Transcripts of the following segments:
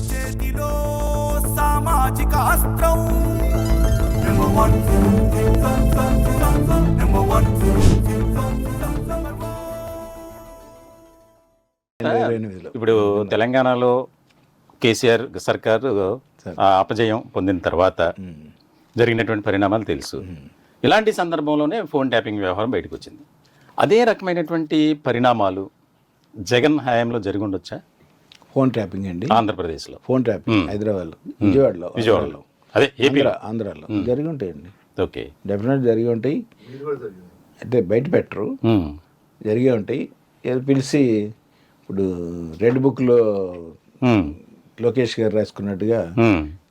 చేతిలో సామాజిక అస్త్రం Number one. Number one. ఇప్పుడు తెలంగాణలో కేసీఆర్ సర్కారు అపజయం పొందిన తర్వాత జరిగినటువంటి పరిణామాలు తెలుసు. ఇలాంటి సందర్భంలోనే ఫోన్ ట్యాపింగ్ వ్యవహారం బయటకు వచ్చింది. అదే రకమైనటువంటి పరిణామాలు జగన్ హయాంలో జరిగి ఉండొచ్చా? ఫోన్ ట్యాపింగ్ అండి ఆంధ్రప్రదేశ్లో ఫోన్ ట్యాపింగ్ హైదరాబాద్లో విజయవాడలో అదే ఏపీలో ఆంధ్రాలో జరిగి ఉంటాయండి. ఓకే, డెఫినెట్ జరిగి ఉంటాయి. అంటే బయట పెట్టరు, జరిగే ఉంటాయి. ఏదో పిలిచి ఇప్పుడు రెడ్ బుక్లో లోకేష్ గారు రాసుకున్నట్టుగా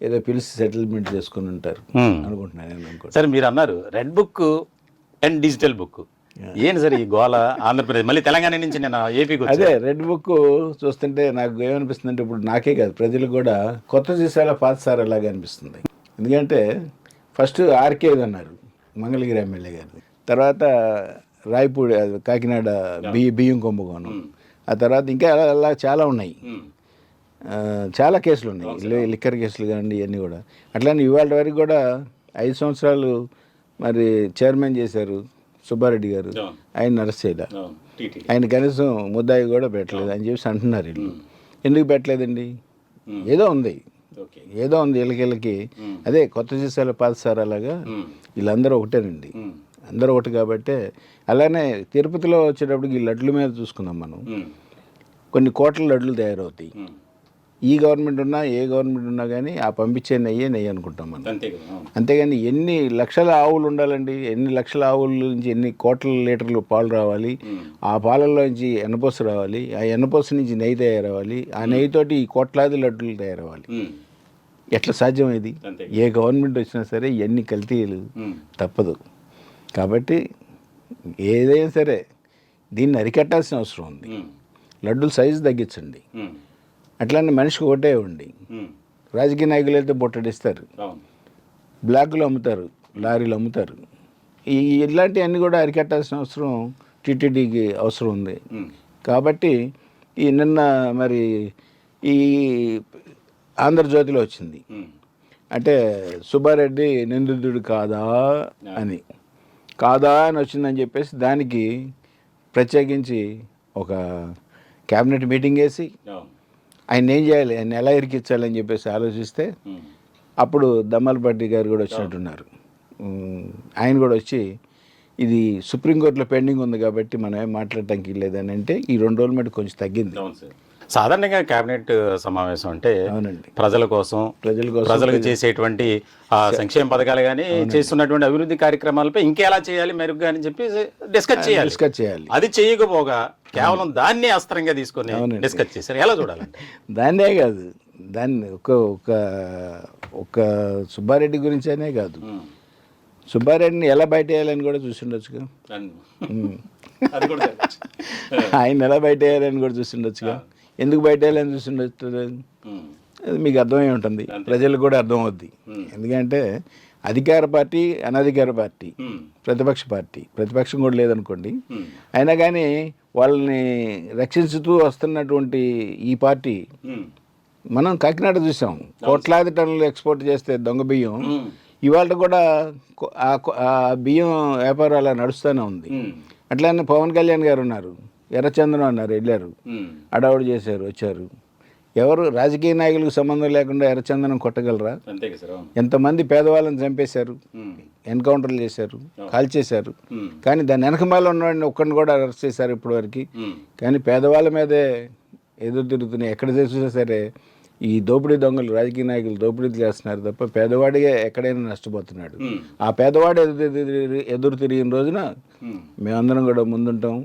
ఏదో పిలిచి సెటిల్మెంట్ చేసుకుని ఉంటారు అనుకుంటున్నాను నేను. సరే, మీరు అన్నారు red book and digital book, ఏంటి సార్ ఈ గోళ? ఆంధ్రప్రదేశ్ మళ్ళీ తెలంగాణ నుంచి నేను ఏపీకి అదే రెడ్ బుక్ చూస్తుంటే నాకు ఏమనిపిస్తుంది అంటే ఇప్పుడు నాకే కాదు ప్రజలకు కూడా కొత్త సీసాల పాత సార్ అలాగే అనిపిస్తుంది. ఎందుకంటే ఫస్ట్ ఆర్కేది అన్నారు మంగళగిరి ఎమ్మెల్యే గారు, తర్వాత రాయపూడి కాకినాడ బియ్యం కుంభకోణం, ఆ తర్వాత ఇంకా అలా చాలా ఉన్నాయి, చాలా కేసులు ఉన్నాయి, లిక్కర్ కేసులు కానీ ఇవన్నీ కూడా. అట్లానే ఇవాళ వరకు కూడా 5 సంవత్సరాలు మరి చైర్మన్ చేశారు సుబ్బారెడ్డి గారు, ఆయన అరెస్ట్ చేయలే, ఆయన కనీసం ముద్దాయి కూడా పెట్టలేదు అని చెప్పేసి అంటున్నారు వీళ్ళు. ఎందుకు పెట్టలేదండి? ఏదో ఉంది వీళ్ళకి. అదే కొత్త సీసాల పాతసారి అలాగా వీళ్ళందరూ ఒకటేనండి, అందరూ ఒకటి. కాబట్టి అలానే తిరుపతిలో వచ్చేటప్పటికి ఈ లడ్ల మీద చూసుకుందాం మనం, కొన్ని కోట్ల లడ్లు తయారవుతాయి. ఈ గవర్నమెంట్ ఉన్నా ఏ గవర్నమెంట్ ఉన్నా కానీ ఆ పంపించే నెయ్యి అనుకుంటాం మనం. అంతేగాని ఎన్ని లక్షల ఆవులు ఉండాలండి, ఎన్ని లక్షల ఆవుల నుంచి ఎన్ని కోట్ల లీటర్లు పాలు రావాలి, ఆ పాలల్లో నుంచి ఎన్నపూస రావాలి, ఆ ఎన్నపూస నుంచి నెయ్యి తయారవ్వాలి, ఆ నెయ్యితోటి ఈ కోట్లాది లడ్డులు తయారవ్వాలి. ఎట్లా సాధ్యం ఇది? ఏ గవర్నమెంట్ వచ్చినా సరే ఎన్ని కల్తీలు తప్పదు. కాబట్టి ఏదైనా సరే దీన్ని అరికట్టాల్సిన అవసరం ఉంది. లడ్డూల సైజు తగ్గించండి, అట్లానే మనిషికి ఒకటే ఉండి. రాజకీయ నాయకులు అయితే బొట్టడిస్తారు, బ్లాక్లు అమ్ముతారు, లారీలు అమ్ముతారు. ఇలాంటివన్నీ కూడా అరికట్టాల్సిన అవసరం టీటీడీకి అవసరం ఉంది. కాబట్టి ఈ నిన్న మరి ఈ ఆంధ్రజ్యోతిలో వచ్చింది, అంటే సుబ్బారెడ్డి నిందితుడు కాదా అని వచ్చిందని చెప్పేసి దానికి ప్రత్యేకించి ఒక క్యాబినెట్ మీటింగ్ వేసి ఆయన ఏం చేయాలి, ఆయన ఎలా ఇరికించాలని చెప్పేసి ఆలోచిస్తే అప్పుడు దమ్మలపాటి గారు కూడా వచ్చినట్టున్నారు. ఆయన కూడా వచ్చి ఇది సుప్రీంకోర్టులో పెండింగ్ ఉంది కాబట్టి మనం ఏం మాట్లాడటానికి లేదని అంటే ఈ 2 రోజుల మటు కొంచెం తగ్గింది. సాధారణంగా కేబినెట్ సమావేశం అంటే ప్రజల కోసం ప్రజలకు చేసేటువంటి సంక్షేమ పథకాలు కానీ చేస్తున్నటువంటి అభివృద్ధి కార్యక్రమాలపై ఇంకెలా చేయాలి మెరుగ్గా అని చెప్పి డిస్కస్ చేయాలి. అది చేయకపోగా కేవలం దాన్నే అస్త్రంగా తీసుకొని డిస్కస్ చేశారు. ఎలా చూడాలంటే దాన్నే కాదు, దాన్ని ఒక సుబ్బారెడ్డి గురించి అనే కాదు, సుబ్బారెడ్డిని ఎలా బయట వేయాలని కూడా చూసిండొచ్చుగా, ఆయన ఎలా బయట వేయాలని కూడా చూసిండొచ్చుగా. ఎందుకు బయట వేయాలని చూసిండొచ్చు అది మీకు అర్థమై ఉంటుంది, ప్రజలకు కూడా అర్థం అవుద్ది. ఎందుకంటే అధికార పార్టీ, అనధికార పార్టీ, ప్రతిపక్షం కూడా లేదనుకోండి, అయినా కానీ వాళ్ళని రక్షించుతూ వస్తున్నటువంటి ఈ పార్టీ మనం కాకినాడ చూసాం, కోట్లాది టన్నులు ఎక్స్పోర్ట్ చేస్తే దొంగ బియ్యం ఇవాళ కూడా ఆ బియ్యం వ్యాపారం అలా నడుస్తూనే ఉంది. అట్లానే పవన్ కళ్యాణ్ గారు ఉన్నారు, ఎర్రచందనం అన్నారు, వెళ్ళారు, అడావుడు చేశారు, వచ్చారు. ఎవరు రాజకీయ నాయకులకు సంబంధం లేకుండా ఎర్రచందనం కొట్టగలరా? ఎంతమంది పేదవాళ్ళని చంపేశారు, ఎన్కౌంటర్లు చేశారు, కాల్చేశారు. కానీ దాని వెనకమాల ఉన్నవాడిని ఒక్కడిని కూడా అరెస్ట్ చేశారు ఇప్పటివరకు. కానీ పేదవాళ్ళ మీదే ఎదురు తిరుగుతున్నాయి. ఎక్కడ చూసినా సరే ఈ దోపిడీ దొంగలు, రాజకీయ నాయకులు దోపిడీ చేస్తున్నారు తప్ప పేదవాడిగా ఎక్కడైనా నష్టపోతున్నాడు. ఆ పేదవాడు ఎదురు తిరిగిన రోజున మేమందరం కూడా ముందుంటాం,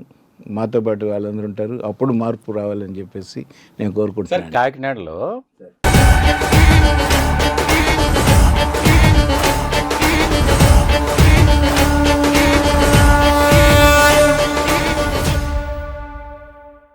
మాతో పాటు వాళ్ళందరూ ఉంటారు. అప్పుడు మార్పు రావాలని చెప్పేసి నేను కోరుకుంటున్నాను. కాకినాడలో